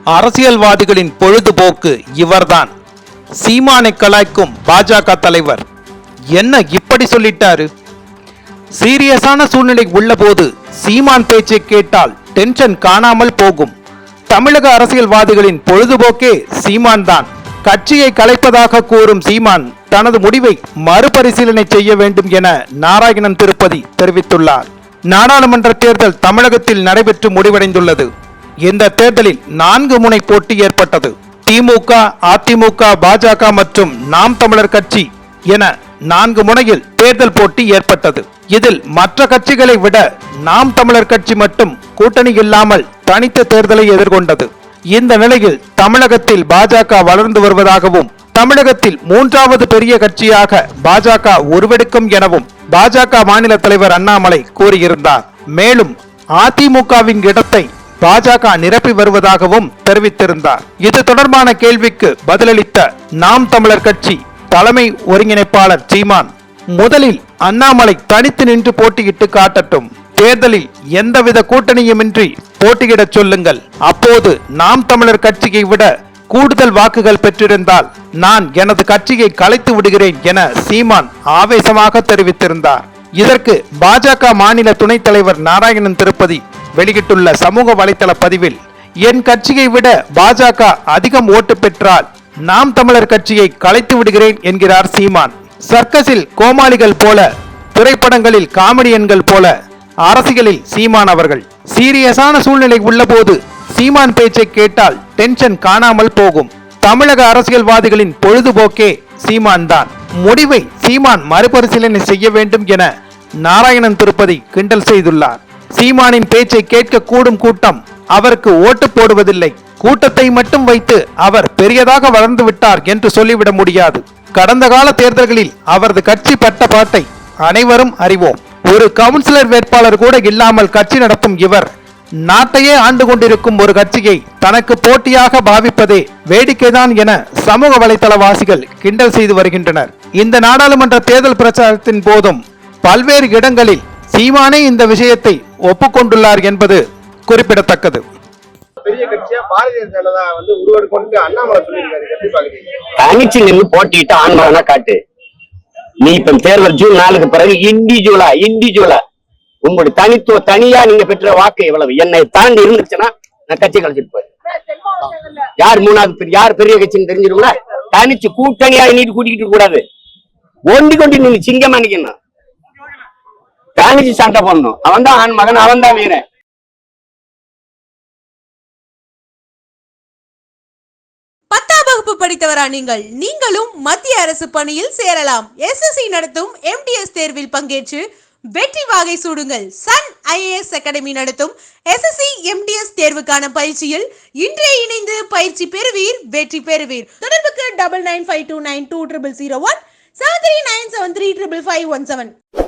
அரசியல்வாதிகளின் பொழுதுபோக்கு இவர்தான். சீமானை கலாய்க்கும் பாஜக தலைவர் என்ன இப்படி சொல்லிட்டாரு? சீரியஸான சூழ்நிலை உள்ளபோது சீமான் பேச்சை கேட்டால் டென்ஷன் காணாமல் போகும். தமிழக அரசியல்வாதிகளின் பொழுதுபோக்கே சீமான் தான். கட்சியை கலைப்பதாக கூறும் சீமான் தனது முடிவை மறுபரிசீலனை செய்ய வேண்டும் என நாராயணன் திருப்பதி தெரிவித்துள்ளார். நாடாளுமன்ற தேர்தல் தமிழகத்தில் நடைபெற்று முடிவடைந்துள்ளது. இந்த தேர்தலில் 4 முனை போட்டி ஏற்பட்டது. திமுக, அதிமுக, பாஜக மற்றும் நாம் தமிழர் கட்சி என 4 முனையில் தேர்தல் போட்டி ஏற்பட்டது. இதில் மற்ற கட்சிகளை விட நாம் தமிழர் கட்சி மட்டும் கூட்டணி இல்லாமல் தனித்த தேர்தலை எதிர்கொண்டது. இந்த நிலையில் தமிழகத்தில் பாஜக வளர்ந்து வருவதாகவும் தமிழகத்தில் 3வது பெரிய கட்சியாக பாஜக உருவெடுக்கும் எனவும் பாஜக மாநில தலைவர் அண்ணாமலை கூறியிருந்தார். மேலும் அதிமுகவின் இடத்தை பாஜக நிரப்பி வருவதாகவும் தெரிவித்திருந்தார். இது தொடர்பான கேள்விக்கு பதிலளித்த நாம் தமிழர் கட்சி தலைமை ஒருங்கிணைப்பாளர் சீமான், முதலில் அண்ணாமலை தனித்து நின்று போட்டியிட்டு காட்டட்டும், தேர்தலில் எந்தவித கூட்டணியுமின்றி போட்டியிடச் சொல்லுங்கள், அப்போது நாம் தமிழர் கட்சியை விட கூடுதல் வாக்குகள் பெற்றிருந்தால் நான் எனது கட்சியை கலைத்து விடுகிறேன் என சீமான் ஆவேசமாக தெரிவித்திருந்தார். இதற்கு பாஜக மாநில துணைத் தலைவர் நாராயணன் திருப்பதி வெளியிட்டுள்ள சமூக வலைதள பதிவில், என் கட்சியை விட பாஜக அதிகம் ஓட்டு பெற்றால் நாம் தமிழர் கட்சியை கலைத்து விடுகிறேன் என்கிறார் சீமான். சர்க்கஸில் கோமாளிகள் போல, திரைப்படங்களில் காமெடியன்கள் போல அரசியலில் சீமான் அவர்கள். சீரியஸான சூழ்நிலை உள்ளபோது சீமான் பேச்சை கேட்டால் டென்ஷன் காணாமல் போகும். தமிழக அரசியல்வாதிகளின் பொழுதுபோக்கே சீமான் தான். முடிவை சீமான் மறுபரிசீலனை செய்ய வேண்டும் என நாராயணன் திருப்பதி கிண்டல் செய்துள்ளார். சீமானின் பேச்சை கேட்க கூடும் கூட்டம் அவருக்கு ஓட்டு போடுவதில்லை. கூட்டத்தை மட்டும் வைத்து அவர் பெரியதாக வளர்ந்து விட்டார் என்று சொல்லிவிட முடியாது. கடந்த கால தேர்தல்களில் அவரது கட்சி பட்ட பாட்டை அனைவரும் அறிவோம். ஒரு கவுன்சிலர் வேட்பாளர் கூட இல்லாமல் கட்சி நடத்தும் இவர் நாட்டையே ஆண்டு கொண்டிருக்கும் ஒரு கட்சியை தனக்கு போட்டியாக பாவிப்பதே வேடிக்கைதான் என சமூக வலைதளவாசிகள் கிண்டல் செய்து வருகின்றனர். இந்த நாடாளுமன்ற தேர்தல் பிரச்சாரத்தின் போதும் பல்வேறு இடங்களில் சீமானே இந்த விஷயத்தை ஒப்புக்கொண்டுள்ளார் என்பது குறிப்பிடத்தக்கது. பெரிய கட்சியா பாரதிய ஜனதா உருவெடுக்கொண்டு அண்ணாமலை சொல்லியிருக்காரு. தனிச்சு நின்று போட்டிட்டு ஆன்மகனா காட்டு. நீ இப்ப தேர்தல் ஜூன் 4க்கு பிறகு இண்டிவிஜுவலா உங்களுடைய தனித்துவ தனியா நீங்க பெற்ற வாக்கு எவ்வளவு என்னை தாண்டி இருந்துச்சுன்னா நான் கட்சி கழிச்சிட்டு போய் யார் 3வது யார் பெரிய கட்சின்னு தெரிஞ்சிருங்களா? தனிச்சு கூட்டணியா நீட்டு கூட்டிக்கிட்டு கூடாது. ஒண்டி கொண்டு நீங்க சிங்கமா நிக்கணும், தனிச்சு சண்டை போடணும். அவன் தான் ஆண் மகன், அவன் தான் வீரன். படித்தவரா நீங்களும் மத்திய அரசு பணியில் சேரலாம். SSC நடத்தும் MTS தேர்வில் பங்கேற்று வெற்றி வாகை சூடுங்கள். சன் IAS அகாடமி நடத்தும் SSC MTS தேர்வுக்கான பயிற்சியில் இன்றே இணைந்து பயிற்சி பெறுவீர், வெற்றி பெறுவீர். தொடர்புக்கு 9952920001 7397355517.